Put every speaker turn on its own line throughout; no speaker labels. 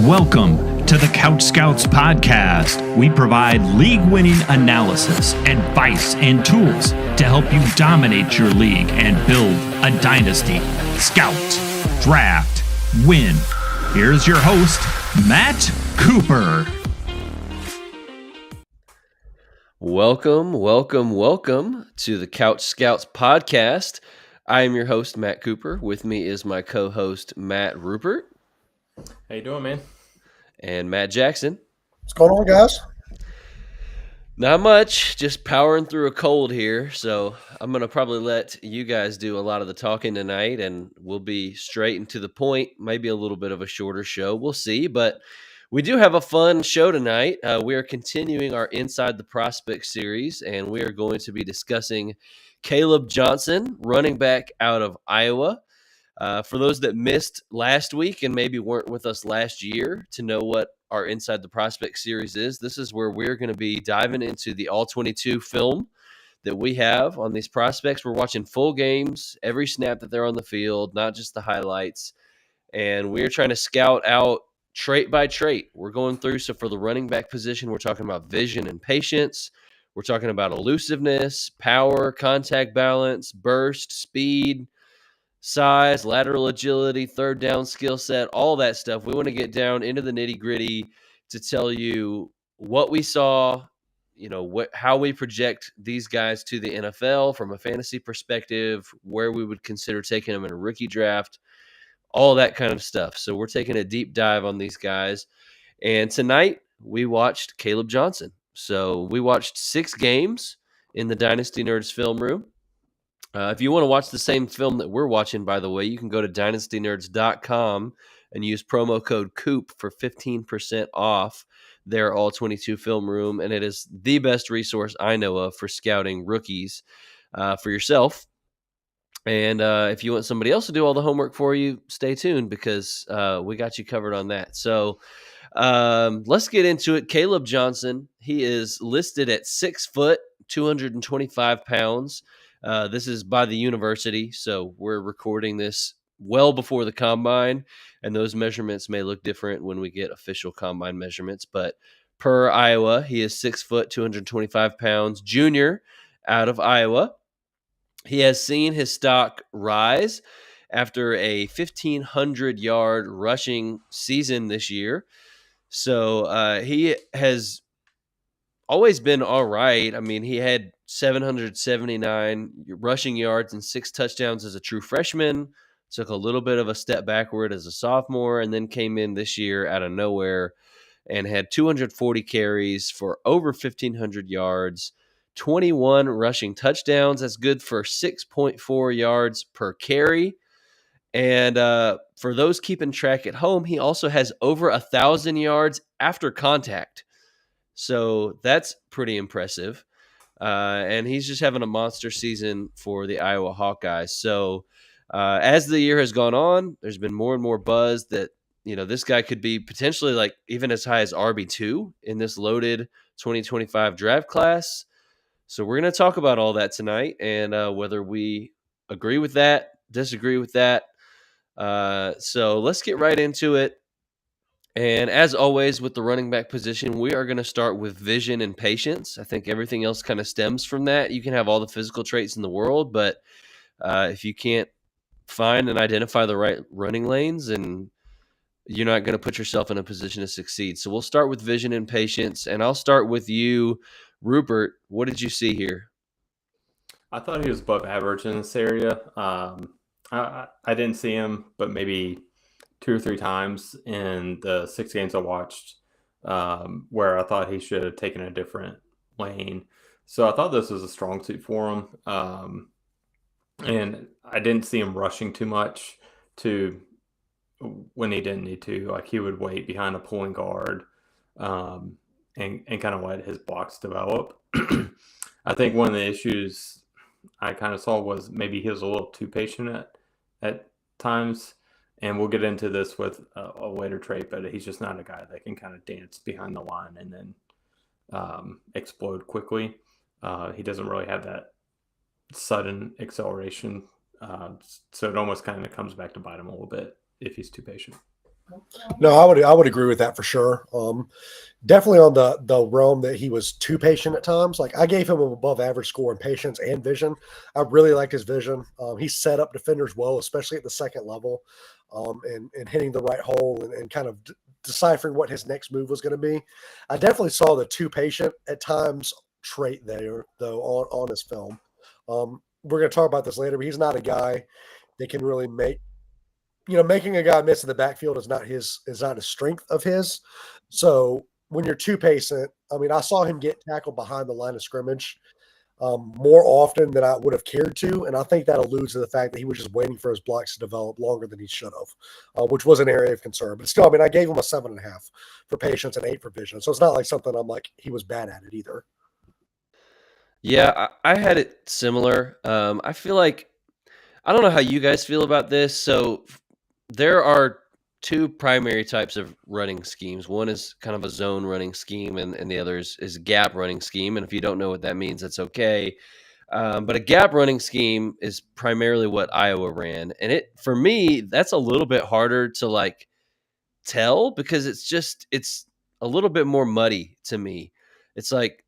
Welcome to the CouchScouts podcast. We provide league-winning analysis, advice, and tools to help you dominate your league and build a dynasty. Scout, draft, win. Here's your host, Matt Cooper.
Welcome to the CouchScouts podcast. I am your host, Matt Cooper. With me is my co-host, Matt Rupert.
How you doing, man?
And Matt Jackson.
What's going on, guys?
Not much, just powering through a cold here. So I'm going to probably let you guys do a lot of the talking tonight, and we'll be straight and to the point. Maybe a little bit of a shorter show. We'll see, but we do have a fun show tonight. We are continuing our Inside the Prospect series, and we are going to be discussing Kaleb Johnson, running back out of Iowa. For those that missed last week and maybe weren't with us last year to know what our Inside the Prospect series is, this is where we're going to be diving into the All-22 film that we have on these prospects. We're watching full games, every snap that they're on the field, not just the highlights. And we're trying to scout out trait by trait. We're going through, so for the running back position, we're talking about vision and patience. We're talking about elusiveness, power, contact balance, burst, speed, size, lateral agility, third down skill set, all that stuff. We want to get down into the nitty gritty to tell you what we saw, how we project these guys to the NFL from a fantasy perspective, where we would consider taking them in a rookie draft, all that kind of stuff. So we're taking a deep dive on these guys. And tonight we watched Kaleb Johnson. So we watched 6 games in the Dynasty Nerds film room. If you want to watch the same film that we're watching, by the way, you can go to dynastynerds.com and use promo code COOP for 15% off their All-22 film room. And it is the best resource I know of for scouting rookies for yourself. And if you want somebody else to do all the homework for you, stay tuned because we got you covered on that. So let's get into it. Kaleb Johnson, he is listed at 6 foot, 225 pounds. This is by the university, so we're recording this well before the combine, and those measurements may look different when we get official combine measurements. But per Iowa, he is 6 foot, 225 pounds, junior out of Iowa. He has seen his stock rise after a 1,500-yard rushing season this year. So he has always been all right. I mean, he had 779 rushing yards and 6 touchdowns as a true freshman, took a little bit of a step backward as a sophomore, and then came in this year out of nowhere and had 240 carries for over 1,500 yards, 21 rushing touchdowns. That's good for 6.4 yards per carry. And for those keeping track at home, he also has over 1,000 yards after contact. So that's pretty impressive. And he's just having a monster season for the Iowa Hawkeyes. So as the year has gone on, there's been more and more buzz that, this guy could be potentially like even as high as RB2 in this loaded 2025 draft class. So we're going to talk about all that tonight and whether we agree with that, disagree with that. So let's get right into it. And as always with the running back position, we are going to start with vision and patience. I think everything else kind of stems from that. You can have all the physical traits in the world, but if you can't find and identify the right running lanes, and you're not going to put yourself in a position to succeed. So we'll start with vision and patience, and I'll start with you, Rupert. What did you see here?
I thought he was above average in this area. I didn't see him, but maybe 2 or 3 times in the 6 games I watched where I thought he should have taken a different lane. So I thought this was a strong suit for him. And I didn't see him rushing too much to when he didn't need to. Like he would wait behind a pulling guard and kind of let his blocks develop. I think one of the issues I kind of saw was maybe he was a little too patient at times. And we'll get into this with a later trait, but he's just not a guy that can kind of dance behind the line and then explode quickly. He doesn't really have that sudden acceleration. So it almost kind of comes back to bite him a little bit if he's too patient.
No, I would agree with that for sure. Definitely on the realm that he was too patient at times. Like I gave him an above average score in patience and vision. I really liked his vision. He set up defenders well, especially at the second level, and hitting the right hole and kind of deciphering what his next move was going to be. I definitely saw the too patient at times trait there though on his film. We're going to talk about this later, but he's not a guy that can really making a guy miss in the backfield is not a strength of his. So when you're too patient, I mean, I saw him get tackled behind the line of scrimmage more often than I would have cared to, and I think that alludes to the fact that he was just waiting for his blocks to develop longer than he should have, which was an area of concern. But still, I mean, I gave him a 7.5 for patience and 8 for vision, so it's not like something I'm like he was bad at it either.
Yeah, I had it similar. I feel like I don't know how you guys feel about this. So there are two primary types of running schemes. One is kind of a zone running scheme, and the other is gap running scheme. And if you don't know what that means, that's okay. But a gap running scheme is primarily what Iowa ran, and it for me that's a little bit harder to like tell because it's a little bit more muddy to me. It's like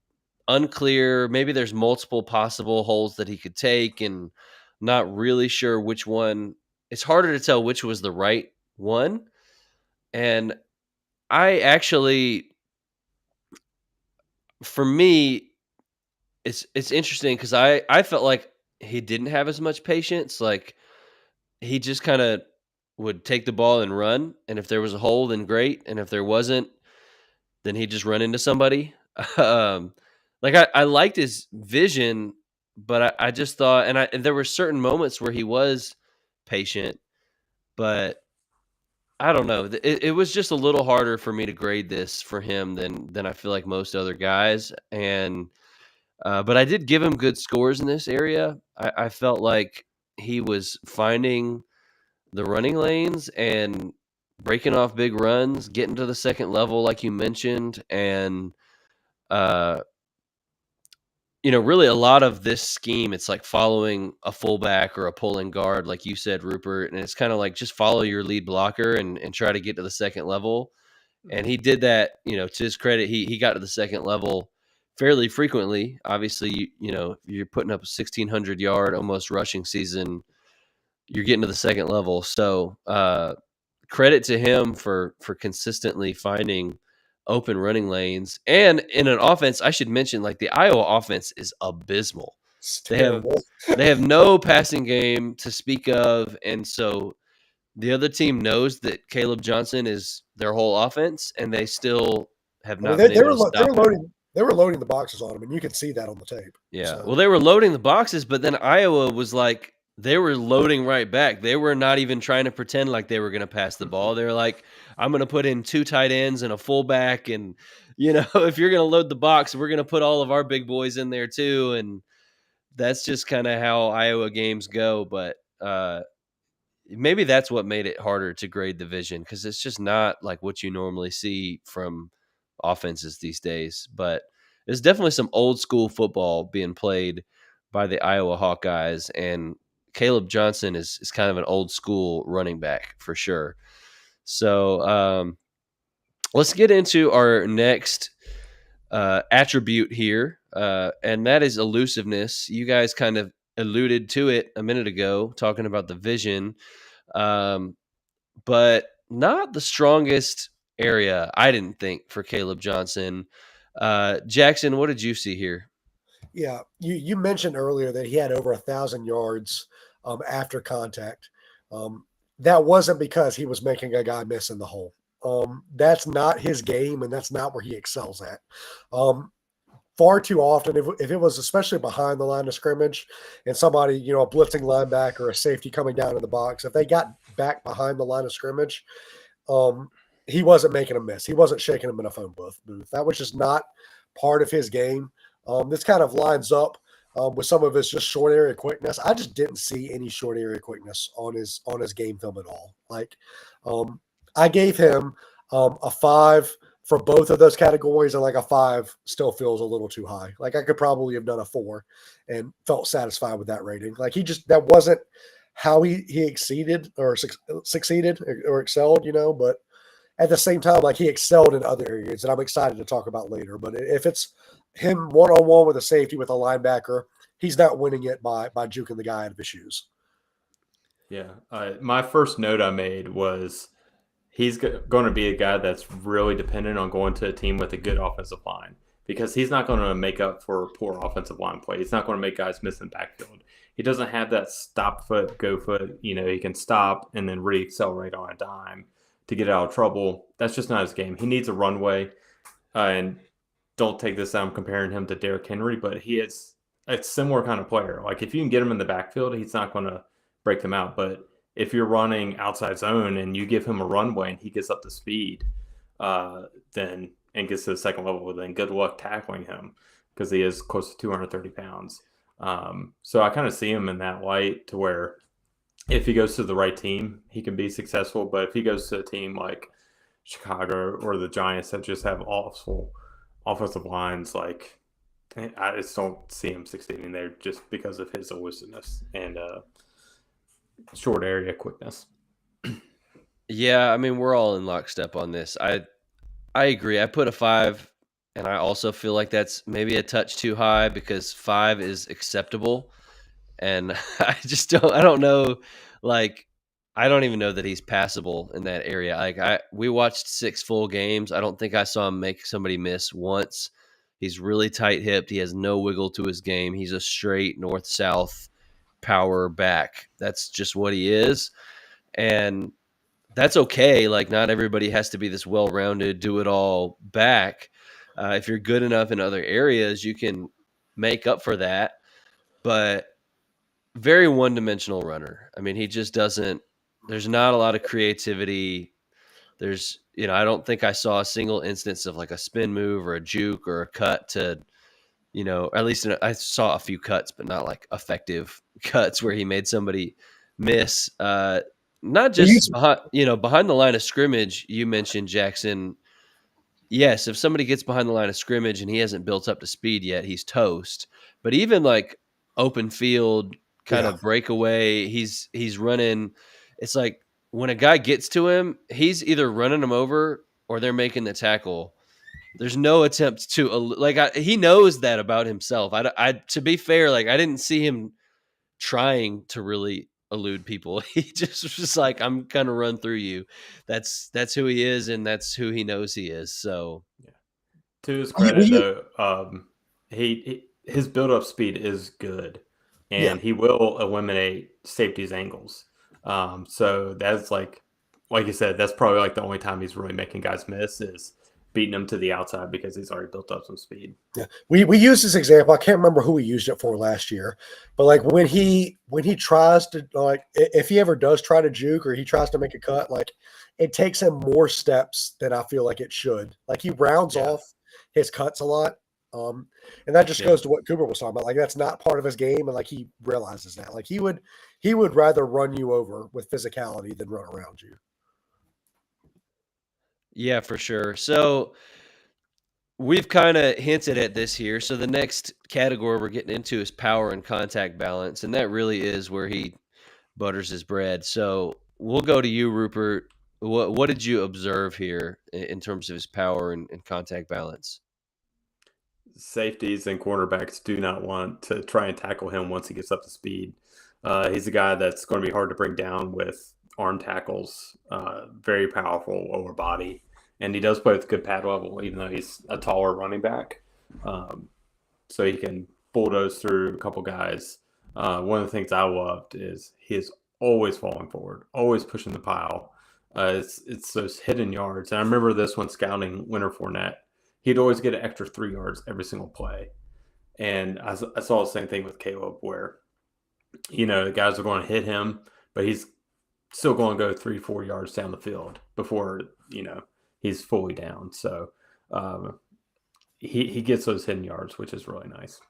unclear. Maybe there's multiple possible holes that he could take, and not really sure which one. It's harder to tell which was the right one. And I actually, for me, it's interesting because I felt like he didn't have as much patience. Like he just kind of would take the ball and run, and if there was a hole, then great, and if there wasn't, then he'd just run into somebody. um, like I liked his vision, but I just thought, and there were certain moments where he was patient, but I don't know. It was just a little harder for me to grade this for him than I feel like most other guys. And but I did give him good scores in this area. I felt like he was finding the running lanes and breaking off big runs, getting to the second level, like you mentioned, and uh, really a lot of this scheme, it's like following a fullback or a pulling guard, like you said, Rupert, and it's kind of like just follow your lead blocker and try to get to the second level. And he did that, to his credit, he got to the second level fairly frequently. Obviously, you're putting up a 1,600 yard almost rushing season. You're getting to the second level. So credit to him for consistently finding open running lanes. And in an offense, I should mention, like the Iowa offense is abysmal.
It's
They have
terrible.
they have no passing game to speak of, and so the other team knows that Kaleb Johnson is their whole offense, and they still have
I mean,
not been
they
able
were
to
lo- they
stop
were
him.
loading the boxes on him, and you could see that on the tape.
Yeah. Well,
So
they were loading the boxes, but then Iowa was like, they were loading right back. They were not even trying to pretend like they were going to pass the ball. They were like, I'm going to put in 2 tight ends and a fullback. And, if you're going to load the box, we're going to put all of our big boys in there too. And that's just kind of how Iowa games go. But maybe that's what made it harder to grade the vision because it's just not like what you normally see from offenses these days. But there's definitely some old school football being played by the Iowa Hawkeyes, and Kaleb Johnson is kind of an old school running back for sure. So let's get into our next attribute here, and that is elusiveness. You guys kind of alluded to it a minute ago, talking about the vision, um, but not the strongest area, I didn't think, for Kaleb Johnson. Jackson, what did you see here?
yeah, you mentioned earlier that he had over 1,000 yards after contact. Um, that wasn't because he was making a guy miss in the hole. That's not his game, and that's not where he excels at. Far too often, if it was especially behind the line of scrimmage and somebody, a blitzing linebacker or a safety coming down in the box, if they got back behind the line of scrimmage, um, he wasn't making a miss. He wasn't shaking him in a phone booth. That was just not part of his game. This kind of lines up with some of his just short area quickness. I just didn't see any short area quickness on his game film at all. Like, I gave him a 5 for both of those categories, and like a 5 still feels a little too high. Like I could probably have done a 4 and felt satisfied with that rating. Like that wasn't how he exceeded or succeeded or excelled, but at the same time, like he excelled in other areas that I'm excited to talk about later. But if it's him one-on-one with a safety with a linebacker, he's not winning it by juking the guy out of his shoes.
Yeah. My first note I made was he's going to be a guy that's really dependent on going to a team with a good offensive line because he's not going to make up for poor offensive line play. He's not going to make guys miss in the backfield. He doesn't have that stop foot, go foot. He can stop and then re-accelerate on a dime to get out of trouble. That's just not his game. He needs a runway. And don't take this out, I'm comparing him to Derrick Henry, but he is a similar kind of player. Like if you can get him in the backfield, he's not going to break them out. But if you're running outside zone and you give him a runway and he gets up to speed, then and gets to the second level, then good luck tackling him because he is close to 230 pounds. So I kind of see him in that light to where if he goes to the right team, he can be successful. But if he goes to a team like Chicago or the Giants that just have awful offensive lines, like I just don't see him succeeding there just because of his elusiveness and short area quickness.
Yeah, I mean, we're all in lockstep on this. I agree. I put a 5, and I also feel like that's maybe a touch too high because 5 is acceptable. And I don't know, like, I don't even know that he's passable in that area. Like, we watched 6 full games. I don't think I saw him make somebody miss once. He's really tight-hipped. He has no wiggle to his game. He's a straight north-south power back. That's just what he is. And that's okay. Like, not everybody has to be this well-rounded, do-it-all back. If you're good enough in other areas, you can make up for that. But very one-dimensional runner. I mean, he just doesn't – there's not a lot of creativity. There's – I don't think I saw a single instance of like a spin move or a juke or a cut to – at least I saw a few cuts, but not like effective cuts where he made somebody miss. Not just behind the line of scrimmage. You mentioned Jackson. Yes, if somebody gets behind the line of scrimmage and he hasn't built up to speed yet, he's toast. But even like open field kind of breakaway, he's running. It's like when a guy gets to him, he's either running him over or they're making the tackle. There's no attempt to he knows that about himself. I to be fair, like I didn't see him trying to really elude people. He just was just like, I'm gonna run through you. That's who he is, and that's who he knows he is. So,
to his credit, though, his build-up speed is good, and he will eliminate safety's angles. So that's like you said, that's probably like the only time he's really making guys miss is beating them to the outside because he's already built up some speed.
Yeah, we use this example. I can't remember who we used it for last year, but like when he tries to if he ever does try to juke or he tries to make a cut, like it takes him more steps than I feel like it should. Like he rounds off his cuts a lot, and that just goes to what Cooper was talking about. Like that's not part of his game, and like he realizes that. Like he would rather run you over with physicality than run around you.
Yeah, for sure. So we've kind of hinted at this here. So the next category we're getting into is power and contact balance, and that really is where he butters his bread. So we'll go to you, Rupert. What did you observe here in terms of his power and contact balance?
Safeties and cornerbacks do not want to try and tackle him once he gets up to speed. He's a guy that's going to be hard to bring down with arm tackles, very powerful lower body. And he does play with good pad level, even though he's a taller running back. So he can bulldoze through a couple guys. One of the things I loved is he is always falling forward, always pushing the pile. It's those hidden yards. And I remember this when scouting Leonard Fournette. He'd always get an extra 3 yards every single play. And I saw the same thing with Kaleb where, the guys are going to hit him, but he's still going to go 3-4 yards down the field before, he's fully down. So he gets those hidden yards, which is really nice.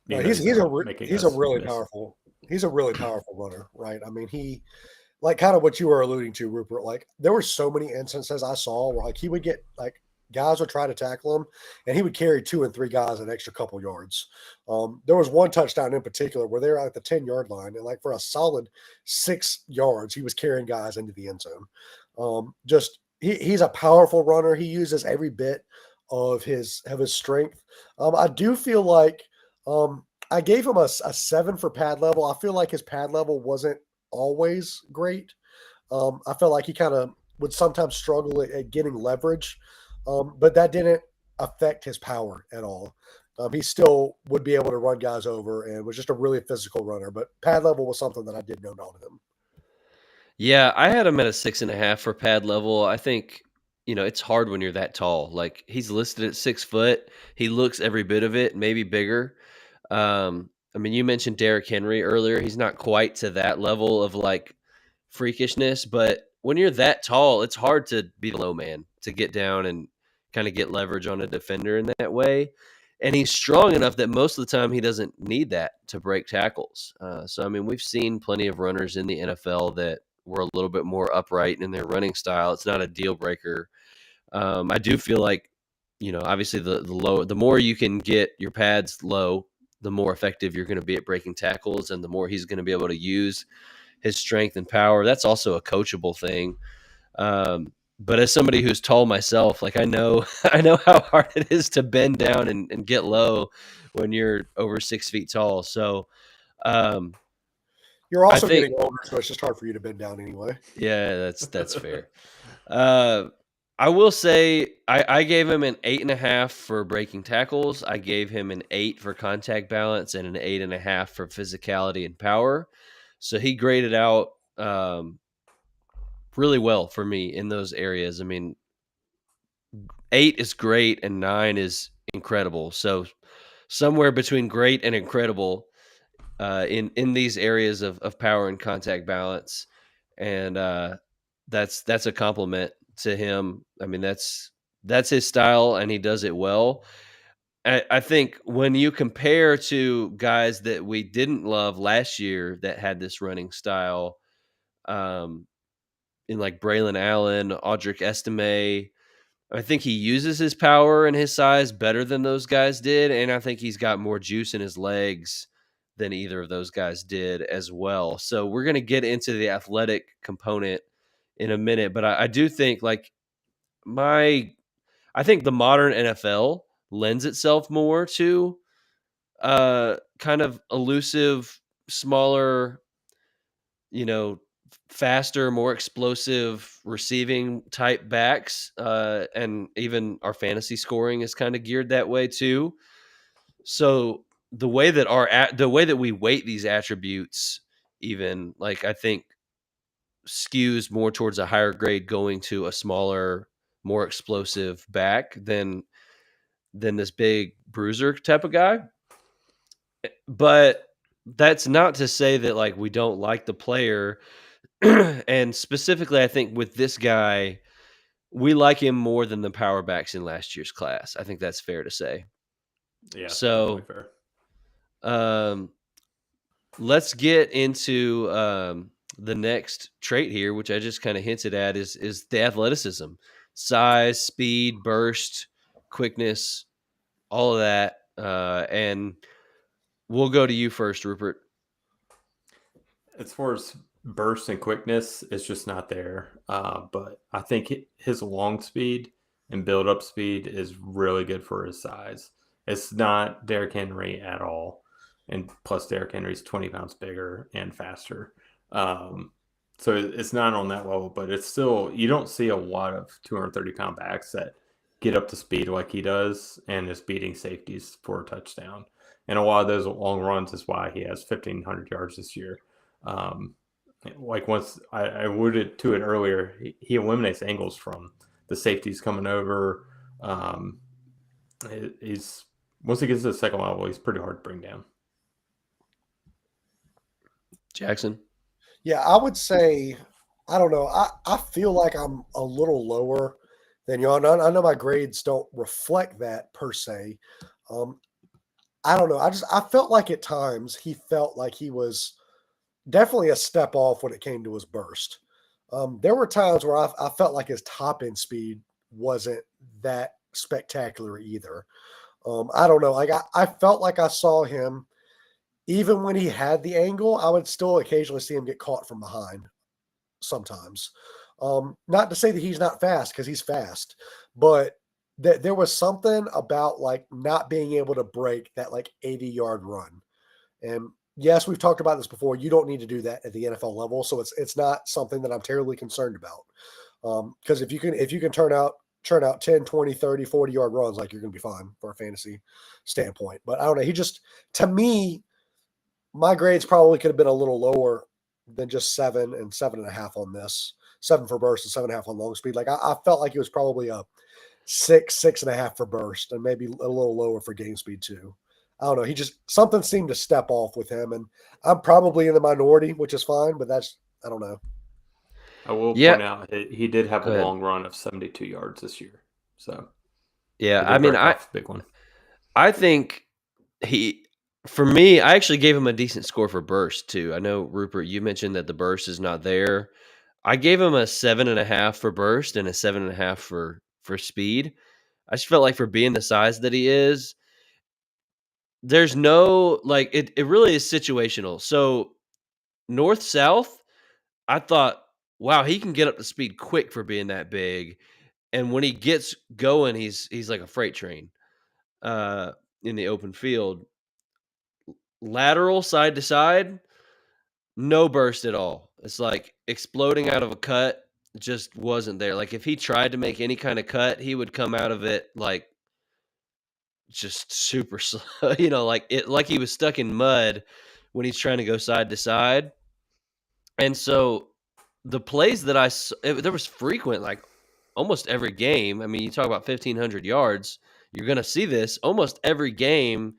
He's a really powerful runner, right? I mean, he like kind of what you were alluding to, Rupert. Like there were so many instances I saw where like he would get like guys would try to tackle him, and he would carry 2 and 3 guys an extra couple yards. There was one touchdown in particular where they were at the 10-yard line, and like for a solid 6 yards, he was carrying guys into the end zone. Just he's a powerful runner. He uses every bit of his strength. I do feel like I gave him a 7 for pad level. I feel like his pad level wasn't always great. I felt like he kind of would sometimes struggle at getting leverage, but that didn't affect his power at all. He still would be able to run guys over and was just a really physical runner. But pad level was something that I did note on him.
Yeah, I had him at a 6.5 for pad level. I think, it's hard when you're that tall. Like, he's listed at 6 foot. He looks every bit of it, maybe bigger. I mean, you mentioned Derrick Henry earlier. He's not quite to that level of like freakishness, but when you're that tall, it's hard to be the low man, to get down and kind of get leverage on a defender in that way. And he's strong enough that most of the time he doesn't need that to break tackles. So, I mean, we've seen plenty of runners in the NFL that were a little bit more upright in their running style. It's not a deal breaker. I do feel like, obviously the more you can get your pads low, the more effective you're going to be at breaking tackles, and the more he's going to be able to use his strength and power. That's also a coachable thing. But as somebody who's tall myself, like I know how hard it is to bend down and get low when you're over 6 feet tall. So
You're also
think,
getting older, so it's just hard for you to bend down anyway.
Yeah, that's fair. I will say I gave him an 8.5 for breaking tackles. I gave him an 8 for contact balance and an 8.5 for physicality and power. So he graded out really well for me in those areas. I mean, 8 is great and 9 is incredible. So somewhere between great and incredible in these areas of power and contact balance, and that's a compliment to him. I mean, that's his style, and he does it well. I think when you compare to guys that we didn't love last year that had this running style, in like Braylon Allen, Audric Estime, I think he uses his power and his size better than those guys did, and I think he's got more juice in his legs than either of those guys did as well. So we're going to get into the athletic component in a minute, but I do think I think the modern NFL lends itself more to kind of elusive, smaller, faster, more explosive receiving type backs, and even our fantasy scoring is kind of geared that way too. So the way that we weight these attributes, even like I think skews more towards a higher grade going to a smaller, more explosive back than this big bruiser type of guy. But that's not to say that like we don't like the player. And specifically, I think with this guy, we like him more than the power backs in last year's class. I think that's fair to say.
Yeah,
So
fair.
Let's get into the next trait here, which I just kind of hinted at, is the athleticism, size, speed, burst, quickness, all of that. And we'll go to you first, Rupert.
As far as burst and quickness, it's just not there. But I think his long speed and build up speed is really good for his size. It's not Derrick Henry at all. And plus, Derrick Henry's 20 pounds bigger and faster. So it's not on that level, but it's still, you don't see a lot of 230-pound backs that get up to speed like he does and is beating safeties for a touchdown. And a lot of those long runs is why he has 1,500 yards this year. Like once I alluded to it earlier, he eliminates angles from the safeties coming over. He's once he gets to the second level, he's pretty hard to bring down.
Jackson?
Yeah, I would say, I don't know. I feel like I'm a little lower than y'all. I know my grades don't reflect that per se. I don't know. I felt like at times he felt like he was definitely a step off when it came to his burst. There were times where I felt like his top end speed wasn't that spectacular either. I don't know. Like I felt like I saw him, even when he had the angle, I would still occasionally see him get caught from behind sometimes. Not to say that he's not fast, because he's fast, but there was something about like not being able to break that like 80-yard run. And yes, we've talked about this before. You don't need to do that at the NFL level, so it's not something that I'm terribly concerned about. Because if you can turn out 10, 20, 30, 40-yard runs, like, you're going to be fine for a fantasy standpoint. But I don't know. He just, to me, my grades probably could have been a little lower than just 7 and 7.5 on this. 7 for burst and 7.5 on long speed. Like, I felt like it was probably a 6.5 for burst, and maybe a little lower for game speed too. I don't know. He just, something seemed to step off with him, and I'm probably in the minority, which is fine, but that's, I don't know.
I will
Yeah.
point out he did have
Go
a
ahead.
long run of 72 yards this year. So
Yeah,
he did
I mean,
break off a big one.
I think for me, I actually gave him a decent score for burst too. I know, Rupert, you mentioned that the burst is not there. I gave him a 7.5 for burst and a 7.5 for speed. I just felt like, for being the size that he is, there's no, like, it really is situational. So north south, I thought, wow, he can get up to speed quick for being that big. And when he gets going, he's like a freight train in the open field. Lateral, side to side, no burst at all. It's like exploding out of a cut, just wasn't there. Like, if he tried to make any kind of cut, he would come out of it like just super slow, like he was stuck in mud when he's trying to go side to side. And so the plays that there was frequent, like almost every game. I mean, you talk about 1,500 yards, you're going to see this almost every game.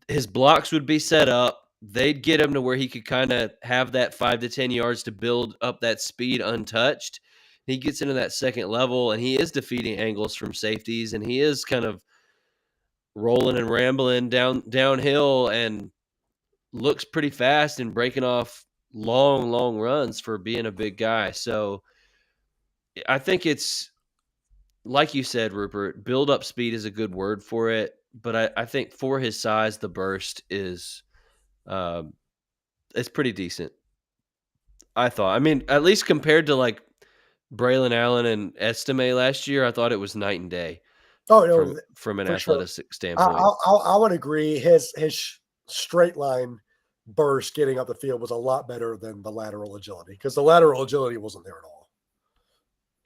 His blocks would be set up. They'd get him to where he could kind of have that 5 to 10 yards to build up that speed untouched. He gets into that second level, and he is defeating angles from safeties, and he is kind of rolling and rambling downhill, and looks pretty fast and breaking off long runs for being a big guy. So I think it's, like you said, Rupert, build up speed is a good word for it. But I think for his size, the burst is it's pretty decent, I thought. I mean, at least compared to like Braylon Allen and Estime last year, I thought it was night and day.
Oh, no,
from an
for sure.
athletic standpoint.
I would agree. His straight line burst getting up the field was a lot better than the lateral agility, because the lateral agility wasn't there at all.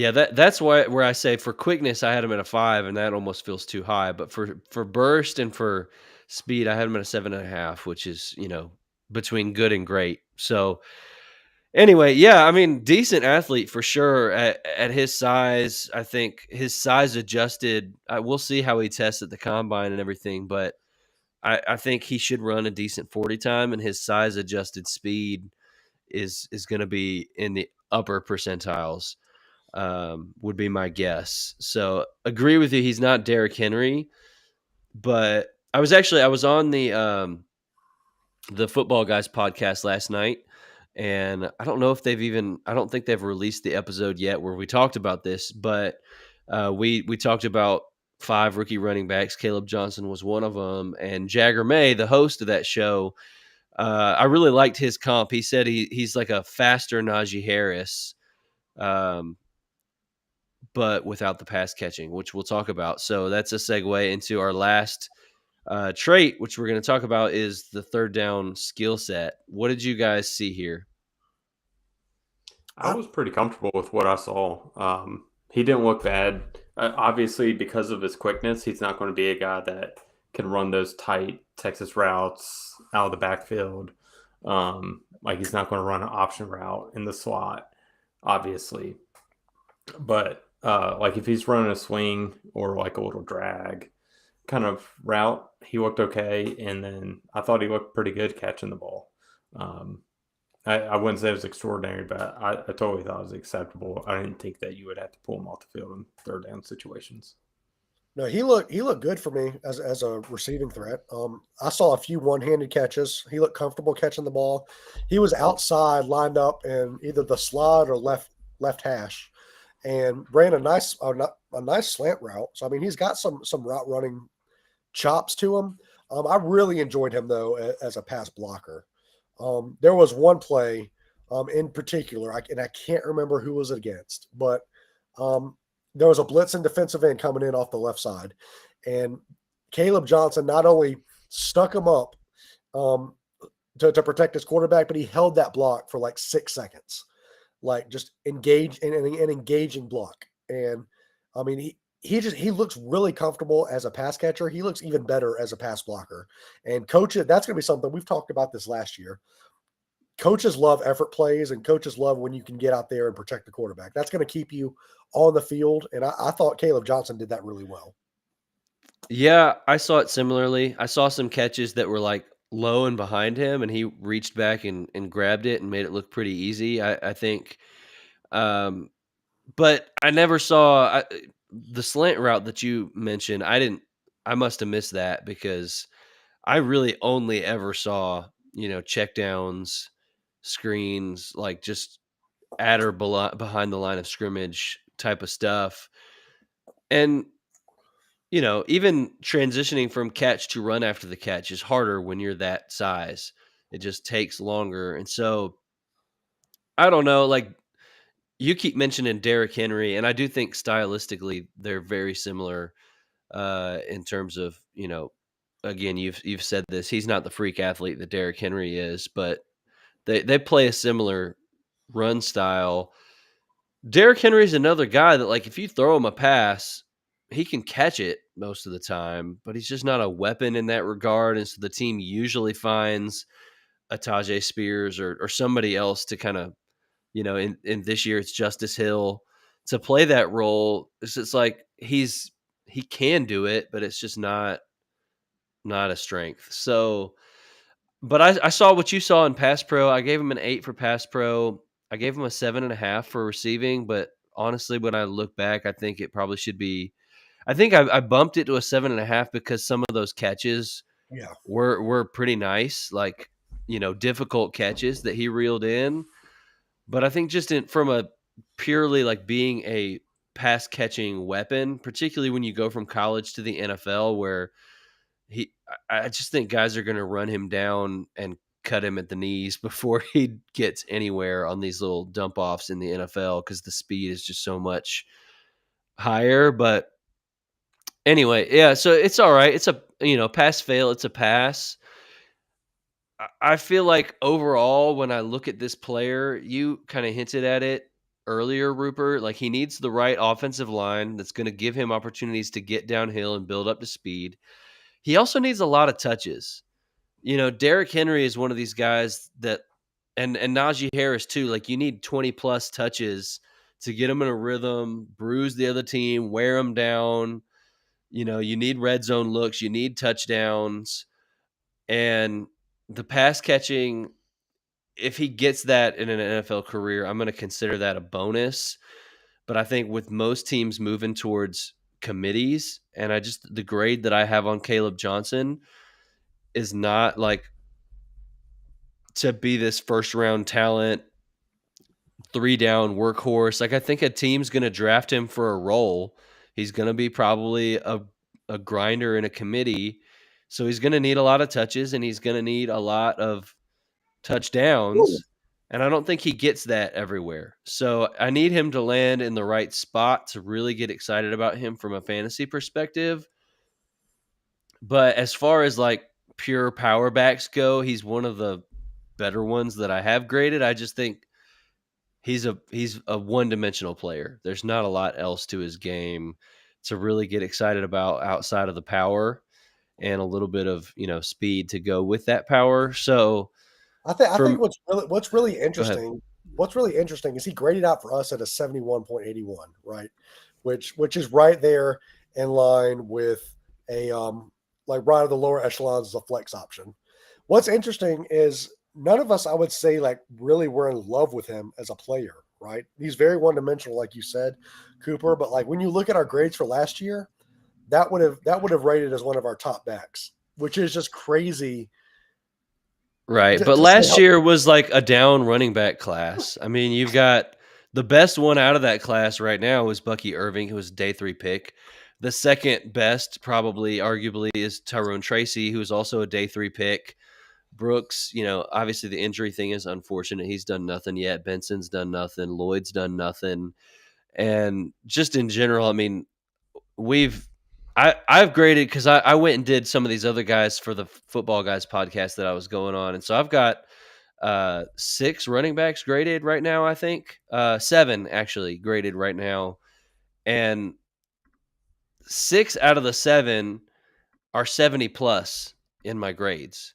Yeah, that's where I say for quickness, I had him at a 5, and that almost feels too high. But for burst and for speed, I had him at a 7.5, which is, between good and great. So anyway, yeah, I mean, decent athlete for sure at his size. I think his size adjusted. We'll see how he tests at the combine and everything, but I think he should run a decent 40 time, and his size adjusted speed is going to be in the upper percentiles. Would be my guess. So agree with you. He's not Derrick Henry, but I was on the Football Guys podcast last night, and I don't know if I don't think they've released the episode yet where we talked about this, but we talked about 5 rookie running backs. Kaleb Johnson was one of them, and Jagger May, the host of that show, I really liked his comp. He said he's like a faster Najee Harris, but without the pass catching, which we'll talk about. So that's a segue into our last trait, which we're going to talk about, is the third down skill set. What did you guys see here?
I was pretty comfortable with what I saw. He didn't look bad. Obviously, because of his quickness, he's not going to be a guy that can run those tight Texas routes out of the backfield. Like, he's not going to run an option route in the slot, obviously. But like, if he's running a swing or like a little drag kind of route, he looked okay. And then I thought he looked pretty good catching the ball. I wouldn't say it was extraordinary, but I totally thought it was acceptable. I didn't think that you would have to pull him off the field in third down situations.
No, he looked good for me as a receiving threat. I saw a few one-handed catches. He looked comfortable catching the ball. He was outside, lined up in either the slot or left hash, and ran a nice slant route. So I mean, he's got some route running chops to him. I really enjoyed him though as a pass blocker. There was one play in particular. And I can't remember who was it against, but there was a blitz and defensive end coming in off the left side. And Kaleb Johnson not only stuck him up to protect his quarterback, but he held that block for like 6 seconds, like just engaged in an engaging block. And I mean, he looks really comfortable as a pass catcher. He looks even better as a pass blocker. And coaches, that's going to be something we've talked about this last year. Coaches love effort plays, and coaches love when you can get out there and protect the quarterback. That's going to keep you on the field. And I thought Kaleb Johnson did that really well.
Yeah, I saw it similarly. I saw some catches that were like low and behind him, and he reached back and grabbed it and made it look pretty easy. I think, but I never saw the slant route that you mentioned. I must have missed that because I really only ever saw check downs, screens, like just at or behind the line of scrimmage type of stuff, and even transitioning from catch to run after the catch is harder when you're that size. It just takes longer. And so I don't know, like you keep mentioning Derrick Henry, and I do think stylistically they're very similar in terms of, again, you've said this. He's not the freak athlete that Derrick Henry is, but they play a similar run style. Derrick Henry's another guy that, like, if you throw him a pass, he can catch it most of the time, but he's just not a weapon in that regard. And so the team usually finds a Tajay Spears or somebody else to kind of, in this year it's Justice Hill to play that role. It's like he can do it, but it's just not a strength. So, but I saw what you saw in pass pro. I gave him an 8 for pass pro. I gave him a 7.5 for receiving, but honestly, when I look back, I think it probably should be. I think I bumped it to a 7.5 because some of those catches were pretty nice, like difficult catches that he reeled in. But I think just from a purely like being a pass catching weapon, particularly when you go from college to the NFL, where I just think guys are going to run him down and cut him at the knees before he gets anywhere on these little dump offs in the NFL because the speed is just so much higher. But anyway, yeah, so it's all right. It's a pass fail. It's a pass. I feel like overall, when I look at this player, you kind of hinted at it earlier, Rupert. Like he needs the right offensive line that's going to give him opportunities to get downhill and build up to speed. He also needs a lot of touches. Derrick Henry is one of these guys that, and Najee Harris too. Like you need 20 plus touches to get them in a rhythm, bruise the other team, wear them down. You need red zone looks, you need touchdowns, and the pass catching. If he gets that in an NFL career, I'm going to consider that a bonus. But I think with most teams moving towards committees, and the grade that I have on Kaleb Johnson is not like to be this first round talent, 3-down workhorse. Like I think a team's going to draft him for a role. He's going to be probably a grinder in a committee. So he's going to need a lot of touches and he's going to need a lot of touchdowns. Ooh. And I don't think he gets that everywhere. So I need him to land in the right spot to really get excited about him from a fantasy perspective. But as far as like pure power backs go, he's one of the better ones that I have graded. I just think he's a one-dimensional player. There's not a lot else to his game to really get excited about outside of the power and a little bit of, speed to go with that power. So
I think what's really interesting is he graded out for us at a 71.81, right? Which is right there in line with a like right of the lower echelons as a flex option. What's interesting is none of us, I would say, like really were in love with him as a player, right? He's very one-dimensional, like you said, Cooper. But like when you look at our grades for last year, that would have rated as one of our top backs, which is just crazy.
Right. But last year was like a down running back class. I mean, you've got the best one out of that class right now was Bucky Irving, who was a day 3 pick. The second best, probably arguably, is Tyrone Tracy, who is also a day 3 pick. Brooks, obviously the injury thing is unfortunate. He's done nothing yet. Benson's done nothing. Lloyd's done nothing. And just in general, I mean, I've graded because I went and did some of these other guys for the Football Guys podcast that I was going on. And so I've got 6 running backs graded right now, I think. 7 actually graded right now. And 6 out of the 7 are 70 plus in my grades,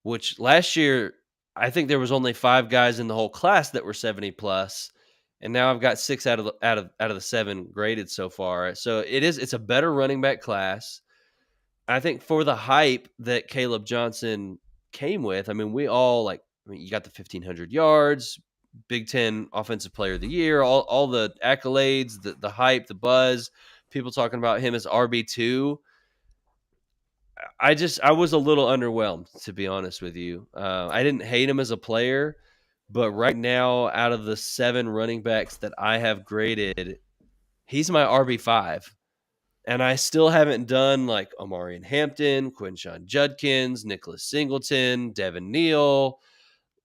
which last year I think there was only 5 guys in the whole class that were 70 plus. And now I've got 6 out of the 7 graded so far. So it's a better running back class. I think for the hype that Kaleb Johnson came with, I mean, you got the 1,500 yards, Big Ten Offensive Player of the Year, all the accolades, the hype, the buzz, people talking about him as RB2. I was a little underwhelmed, to be honest with you. I didn't hate him as a player, but right now, out of the 7 running backs that I have graded, he's my RB5. And I still haven't done like Omarion Hampton, Quinshon Judkins, Nicholas Singleton, Devin Neal.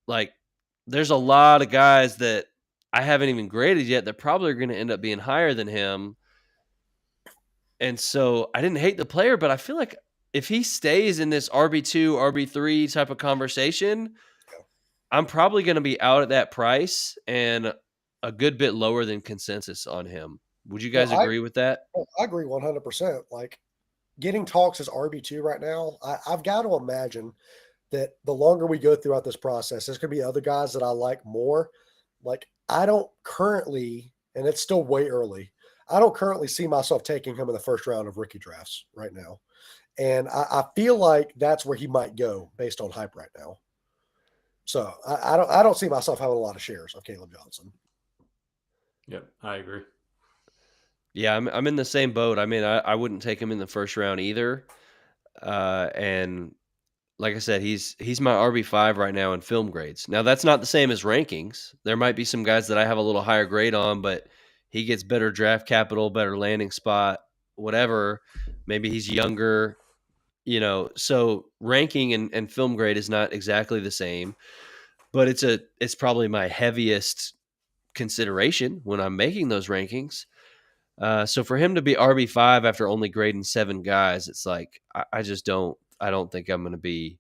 Like, there's a lot of guys that I haven't even graded yet that probably are going to end up being higher than him. And so I didn't hate the player, but I feel like if he stays in this RB2, RB3 type of conversation, I'm probably going to be out at that price and a good bit lower than consensus on him. Would you guys agree with that?
I agree 100%. Like, getting talks as RB2 right now, I've got to imagine that the longer we go throughout this process, there's going to be other guys that I like more. Like, I don't currently, and it's still way early, I don't currently see myself taking him in the first round of rookie drafts right now. And I feel like that's where he might go based on hype right now. So I don't see myself having a lot of shares of Kaleb Johnson.
Yep, I agree.
Yeah, I'm in the same boat. I mean, I wouldn't take him in the first round either. And like I said, he's my RB5 right now in film grades. Now, that's not the same as rankings. There might be some guys that I have a little higher grade on, but he gets better draft capital, better landing spot, whatever. Maybe he's younger, so ranking and film grade is not exactly the same, but it's probably my heaviest consideration when I'm making those rankings. So for him to be RB5 after only grading 7 guys, it's like I don't think I'm going to be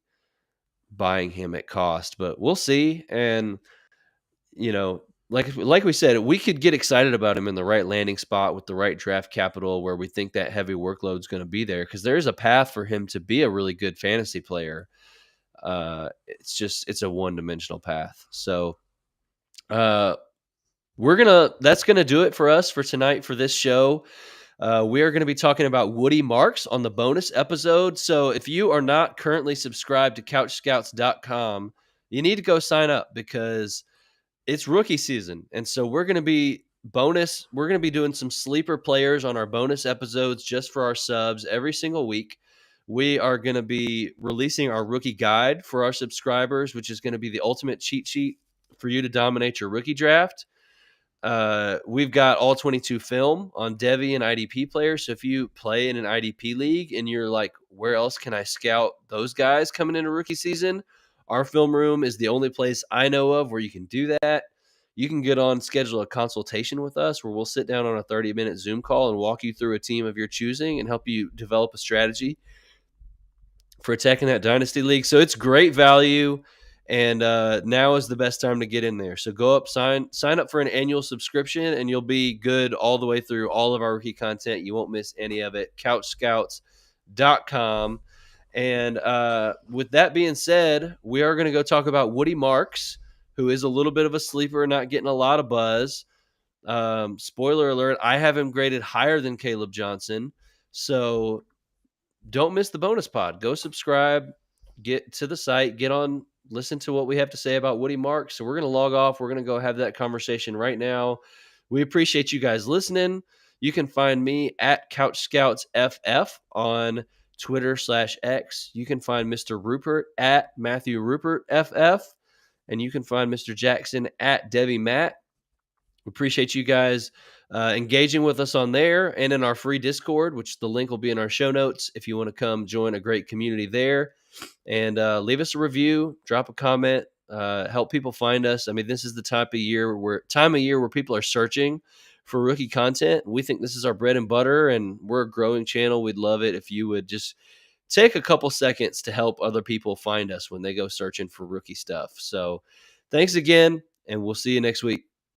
buying him at cost, but we'll see. And like we said, we could get excited about him in the right landing spot with the right draft capital where we think that heavy workload is going to be there, because there is a path for him to be a really good fantasy player. It's a one-dimensional path. So that's going to do it for us for tonight for this show. We are going to be talking about Woody Marks on the bonus episode. So if you are not currently subscribed to CouchScouts.com, you need to go sign up because it's rookie season. And so we're going to be doing some sleeper players on our bonus episodes just for our subs every single week. We are going to be releasing our rookie guide for our subscribers, which is going to be the ultimate cheat sheet for you to dominate your rookie draft. We've got all 22 film on Devy and IDP players. So if you play in an IDP league and you're like, where else can I scout those guys coming into rookie season? Our film room is the only place I know of where you can do that. You can schedule a consultation with us where we'll sit down on a 30-minute Zoom call and walk you through a team of your choosing and help you develop a strategy for attacking that dynasty league. So it's great value. And now is the best time to get in there. So go up, sign up for an annual subscription, and you'll be good all the way through all of our rookie content. You won't miss any of it. CouchScouts.com. And with that being said, we are going to go talk about Woody Marks, who is a little bit of a sleeper, not getting a lot of buzz. Spoiler alert, I have him graded higher than Kaleb Johnson. So don't miss the bonus pod. Go subscribe, get to the site, get on, listen to what we have to say about Woody Marks. So we're going to log off. We're going to go have that conversation right now. We appreciate you guys listening. You can find me at CouchScoutsFF on Twitter/X. You can find Mr. Rupert at Matthew Rupert FF. And you can find Mr. Jackson at Debbie Matt. We appreciate you guys engaging with us on there and in our free Discord, which the link will be in our show notes if you want to come join a great community there. And leave us a review, drop a comment, help people find us. I mean, this is the time of year where people are searching for rookie content. We think this is our bread and butter, and we're a growing channel. We'd love it if you would just take a couple seconds to help other people find us when they go searching for rookie stuff. So thanks again, and we'll see you next week.